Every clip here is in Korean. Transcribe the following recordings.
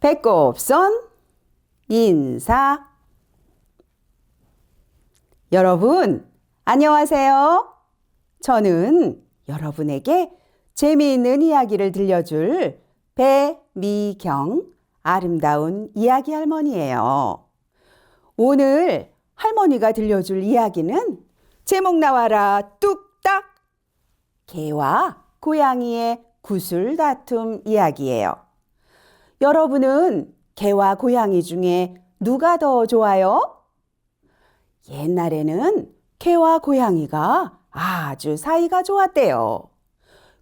배꼽손 인사. 여러분, 안녕하세요. 저는 여러분에게 재미있는 이야기를 들려줄 배미경 아름다운 이야기 할머니예요. 오늘 할머니가 들려줄 이야기는 제목 나와라 뚝딱! 개와 고양이의 구슬 다툼 이야기예요. 여러분은 개와 고양이 중에 누가 더 좋아요? 옛날에는 개와 고양이가 아주 사이가 좋았대요.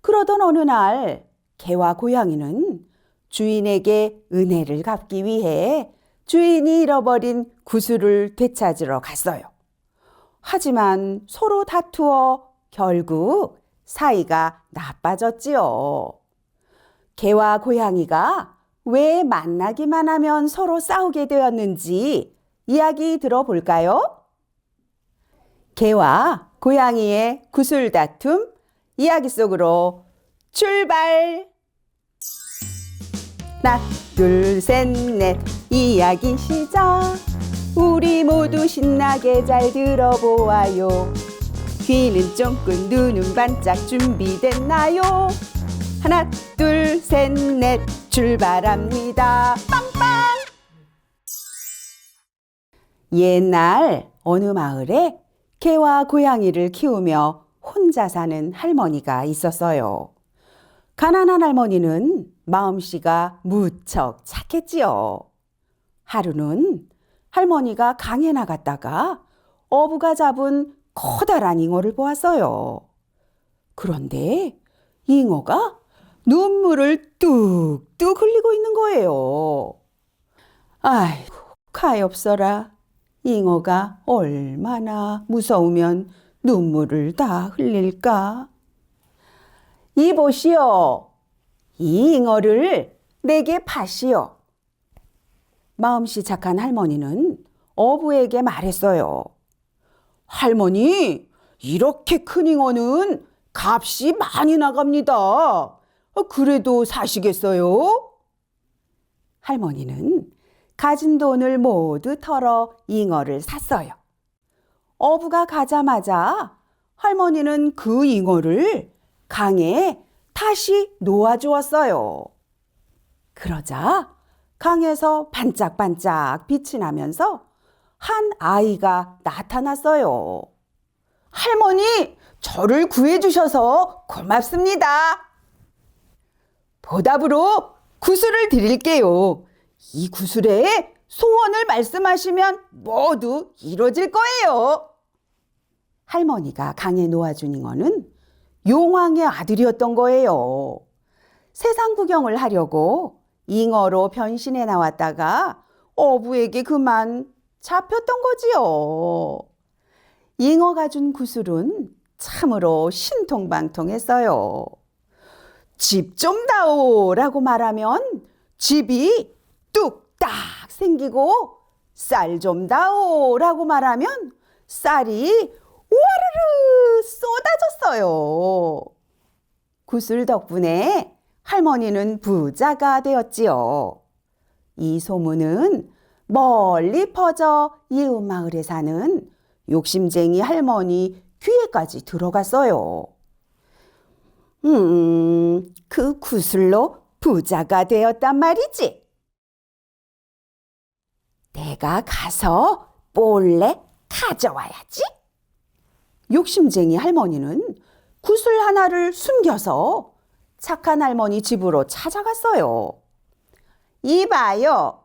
그러던 어느 날 개와 고양이는 주인에게 은혜를 갚기 위해 주인이 잃어버린 구슬을 되찾으러 갔어요. 하지만 서로 다투어 결국 사이가 나빠졌지요. 개와 고양이가 왜 만나기만 하면 서로 싸우게 되었는지 이야기 들어볼까요? 개와 고양이의 구슬 다툼 이야기 속으로 출발! 하나, 둘, 셋, 넷 이야기 시작! 우리 모두 신나게 잘 들어보아요. 귀는 쫑긋 눈은 반짝 준비됐나요? 하나, 둘, 셋, 넷 출발합니다. 빵빵! 옛날 어느 마을에 개와 고양이를 키우며 혼자 사는 할머니가 있었어요. 가난한 할머니는 마음씨가 무척 착했지요. 하루는 할머니가 강에 나갔다가 어부가 잡은 커다란 잉어를 보았어요. 그런데 잉어가 눈물을 뚝뚝 흘리고 있는 거예요. 아이고, 가엾어라. 잉어가 얼마나 무서우면 눈물을 다 흘릴까? 이보시오. 이 잉어를 내게 파시오. 마음씨 착한 할머니는 어부에게 말했어요. 할머니, 이렇게 큰 잉어는 값이 많이 나갑니다. 그래도 사시겠어요? 할머니는 가진 돈을 모두 털어 잉어를 샀어요. 어부가 가자마자 할머니는 그 잉어를 강에 다시 놓아주었어요. 그러자 강에서 반짝반짝 빛이 나면서 한 아이가 나타났어요. 할머니, 저를 구해주셔서 고맙습니다. 보답으로 구슬을 드릴게요. 이 구슬에 소원을 말씀하시면 모두 이루어질 거예요. 할머니가 강에 놓아준 잉어는 용왕의 아들이었던 거예요. 세상 구경을 하려고 잉어로 변신해 나왔다가 어부에게 그만 잡혔던 거지요. 잉어가 준 구슬은 참으로 신통방통했어요. 집 좀 다오라고 말하면 집이 뚝딱 생기고 쌀 좀 다오라고 말하면 쌀이 와르르 쏟아졌어요. 구슬 덕분에 할머니는 부자가 되었지요. 이 소문은 멀리 퍼져 이웃마을에 사는 욕심쟁이 할머니 귀에까지 들어갔어요. 그 구슬로 부자가 되었단 말이지. 내가 가서 몰래 가져와야지. 욕심쟁이 할머니는 구슬 하나를 숨겨서 착한 할머니 집으로 찾아갔어요. 이봐요.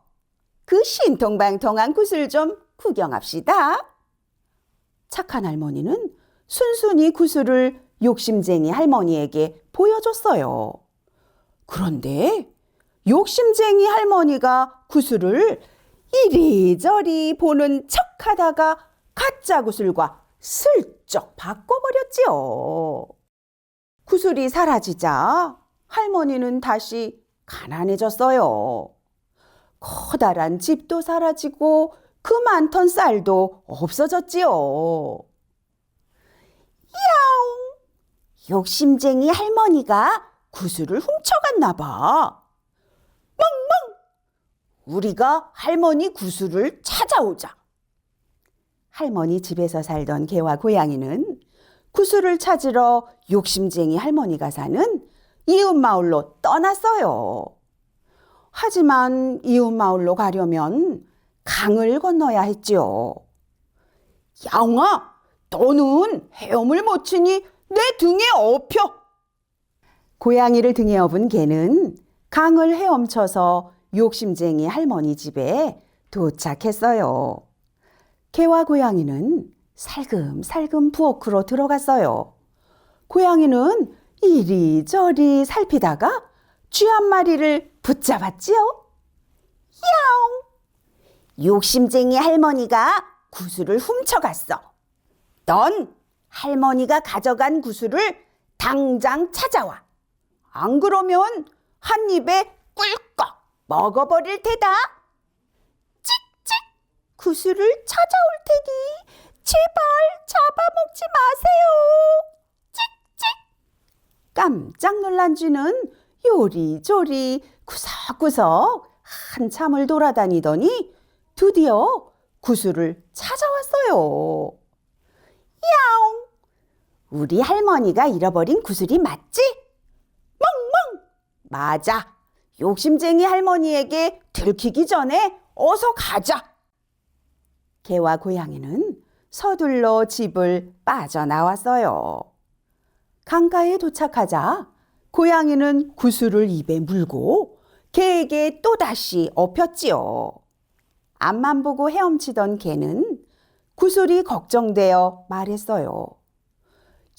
그 신통방통한 구슬 좀 구경합시다. 착한 할머니는 순순히 구슬을 욕심쟁이 할머니에게 보여줬어요. 그런데 욕심쟁이 할머니가 구슬을 이리저리 보는 척하다가 가짜 구슬과 슬쩍 바꿔버렸지요. 구슬이 사라지자 할머니는 다시 가난해졌어요. 커다란 집도 사라지고 그 많던 쌀도 없어졌지요. 야옹! 욕심쟁이 할머니가 구슬을 훔쳐갔나 봐. 멍멍! 우리가 할머니 구슬을 찾아오자. 할머니 집에서 살던 개와 고양이는 구슬을 찾으러 욕심쟁이 할머니가 사는 이웃 마을로 떠났어요. 하지만 이웃 마을로 가려면 강을 건너야 했지요. 야옹아, 너는 헤엄을 못 치니 내 등에 업혀. 고양이를 등에 업은 개는 강을 헤엄쳐서 욕심쟁이 할머니 집에 도착했어요. 개와 고양이는 살금살금 부엌으로 들어갔어요. 고양이는 이리저리 살피다가 쥐 한 마리를 붙잡았지요. 야옹! 욕심쟁이 할머니가 구슬을 훔쳐갔어. 넌 할머니가 가져간 구슬을 당장 찾아와. 안 그러면 한 입에 꿀꺽 먹어버릴 테다. 찍찍! 구슬을 찾아올 테니 제발 잡아먹지 마세요. 찍찍! 깜짝 놀란 쥐는 요리조리 구석구석 한참을 돌아다니더니 드디어 구슬을 찾아왔어요. 야옹! 우리 할머니가 잃어버린 구슬이 맞지? 멍멍! 맞아. 욕심쟁이 할머니에게 들키기 전에 어서 가자. 개와 고양이는 서둘러 집을 빠져나왔어요. 강가에 도착하자 고양이는 구슬을 입에 물고 개에게 또다시 업혔지요. 앞만 보고 헤엄치던 개는 구슬이 걱정되어 말했어요.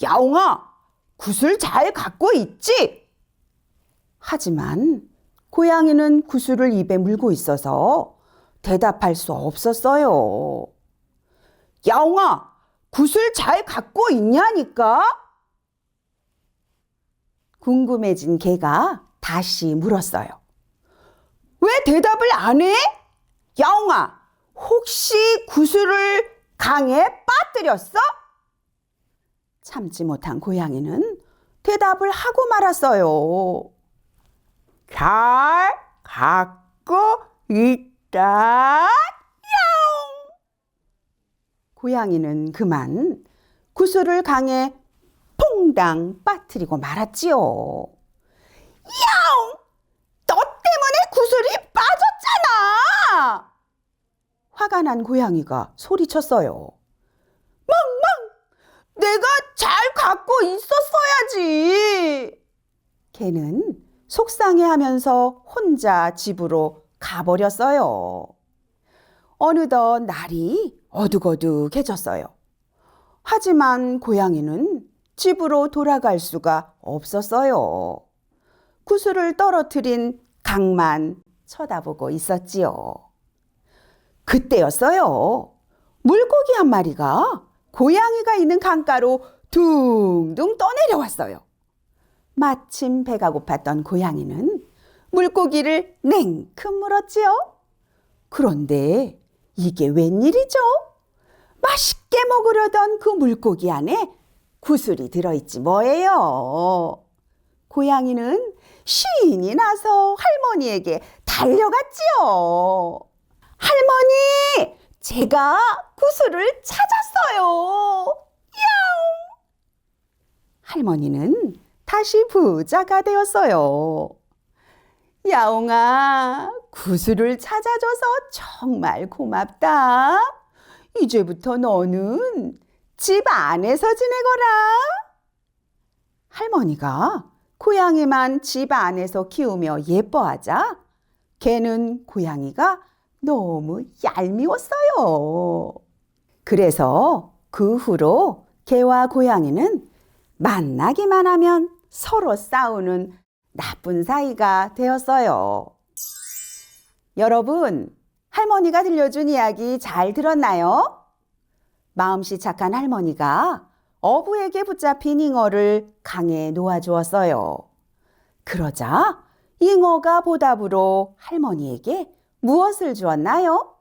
야옹아, 구슬 잘 갖고 있지? 하지만 고양이는 구슬을 입에 물고 있어서 대답할 수 없었어요. 야옹아, 구슬 잘 갖고 있냐니까? 궁금해진 개가 다시 물었어요. 왜 대답을 안 해? 야옹아, 혹시 구슬을 강에 빠뜨렸어? 참지 못한 고양이는 대답을 하고 말았어요. 잘 갖고 있다. 야옹! 고양이는 그만 구슬을 강에 퐁당 빠뜨리고 말았지요. 야옹! 너 때문에 구슬이 빠졌잖아! 화가 난 고양이가 소리쳤어요. 멍멍! 내가 잘 갖고 있었어야지! 개는 속상해하면서 혼자 집으로 가버렸어요. 어느덧 날이 어둑어둑해졌어요. 하지만 고양이는 집으로 돌아갈 수가 없었어요. 구슬을 떨어뜨린 강만 쳐다보고 있었지요. 그때였어요. 물고기 한 마리가 고양이가 있는 강가로 둥둥 떠내려왔어요. 마침 배가 고팠던 고양이는 물고기를 냉큼 물었지요. 그런데 이게 웬일이죠? 맛있게 먹으려던 그 물고기 안에 구슬이 들어있지 뭐예요. 고양이는 신이 나서 할머니에게 달려갔지요. 할머니, 제가 구슬을 찾았어요. 야옹! 할머니는 다시 부자가 되었어요. 야옹아, 구슬을 찾아줘서 정말 고맙다. 이제부터 너는 집 안에서 지내거라. 할머니가 고양이만 집 안에서 키우며 예뻐하자 개는 고양이가 너무 얄미웠어요. 그래서 그 후로 개와 고양이는 만나기만 하면 서로 싸우는 나쁜 사이가 되었어요. 여러분, 할머니가 들려준 이야기 잘 들었나요? 마음씨 착한 할머니가 어부에게 붙잡힌 잉어를 강에 놓아주었어요. 그러자 잉어가 보답으로 할머니에게 무엇을 주었나요?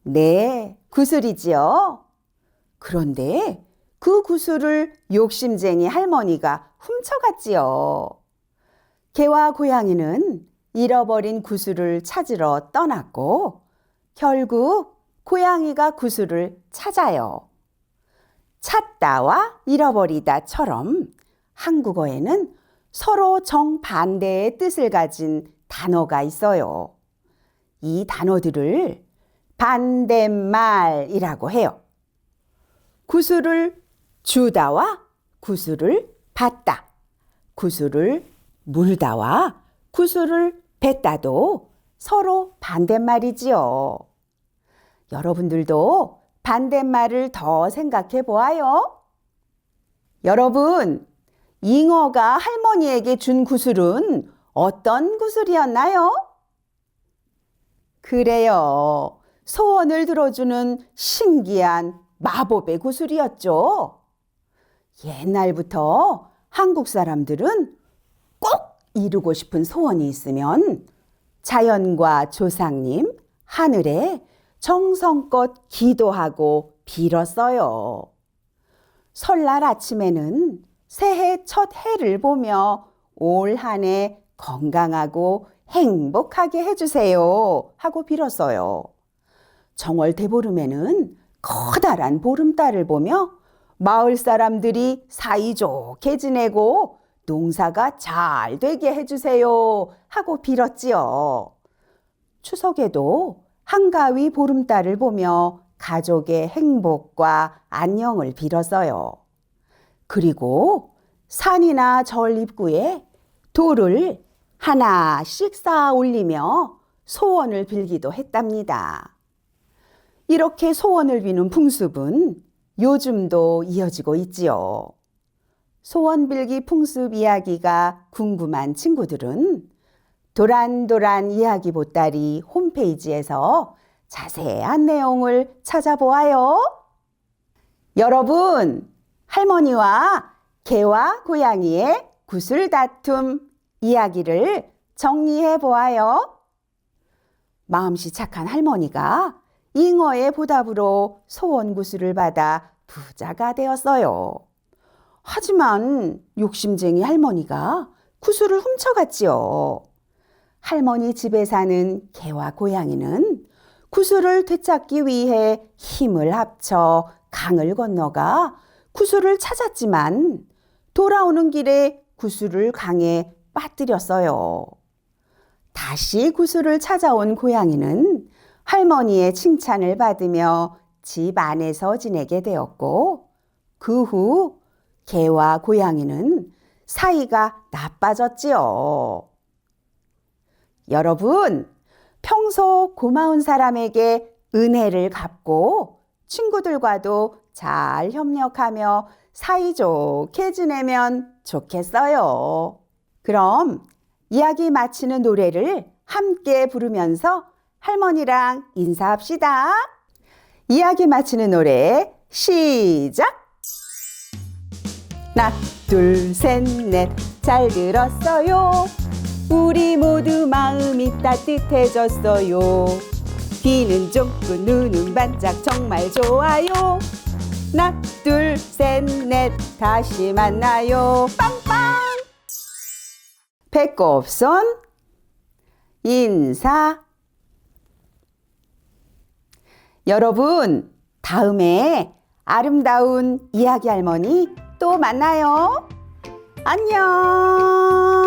네, 구슬이지요. 그런데 그 구슬을 욕심쟁이 할머니가 훔쳐갔지요. 개와 고양이는 잃어버린 구슬을 찾으러 떠났고 결국 고양이가 구슬을 찾아요. 찾다와 잃어버리다처럼 한국어에는 서로 정반대의 뜻을 가진 단어가 있어요. 이 단어들을 반대말이라고 해요. 구슬을 주다와 구슬을 받다, 구슬을 물다와 구슬을 뱉다도 서로 반대말이지요. 여러분들도 반대말을 더 생각해 보아요. 여러분, 잉어가 할머니에게 준 구슬은 어떤 구슬이었나요? 그래요. 소원을 들어주는 신기한 마법의 구슬이었죠. 옛날부터 한국 사람들은 꼭 이루고 싶은 소원이 있으면 자연과 조상님, 하늘에 정성껏 기도하고 빌었어요. 설날 아침에는 새해 첫 해를 보며 올 한 해 건강하고 행복하게 해주세요 하고 빌었어요. 정월 대보름에는 커다란 보름달을 보며 마을 사람들이 사이좋게 지내고 농사가 잘 되게 해주세요 하고 빌었지요. 추석에도 한가위 보름달을 보며 가족의 행복과 안녕을 빌었어요. 그리고 산이나 절 입구에 돌을 하나씩 쌓아 올리며 소원을 빌기도 했답니다. 이렇게 소원을 비는 풍습은 요즘도 이어지고 있지요. 소원 빌기 풍습 이야기가 궁금한 친구들은 도란도란 이야기 보따리 홈페이지에서 자세한 내용을 찾아보아요. 여러분, 할머니와 개와 고양이의 구슬 다툼 이야기를 정리해 보아요. 마음씨 착한 할머니가 잉어의 보답으로 소원 구슬을 받아 부자가 되었어요. 하지만 욕심쟁이 할머니가 구슬을 훔쳐갔지요. 할머니 집에 사는 개와 고양이는 구슬을 되찾기 위해 힘을 합쳐 강을 건너가 구슬을 찾았지만 돌아오는 길에 구슬을 강에 빠뜨렸어요. 다시 구슬을 찾아온 고양이는 할머니의 칭찬을 받으며 집 안에서 지내게 되었고 그 후 개와 고양이는 사이가 나빠졌지요. 여러분, 평소 고마운 사람에게 은혜를 갚고 친구들과도 잘 협력하며 사이좋게 지내면 좋겠어요. 그럼 이야기 마치는 노래를 함께 부르면서 할머니랑 인사합시다. 이야기 마치는 노래 시작! 하나, 둘, 셋, 넷, 잘 들었어요. 우리 모두 마음이 따뜻해졌어요. 귀는 쫑긋 눈은 반짝 정말 좋아요. 하나, 둘, 셋, 넷, 다시 만나요. 빵빵! 배꼽손 인사. 여러분, 다음에 아름다운 이야기 할머니 또 만나요. 안녕.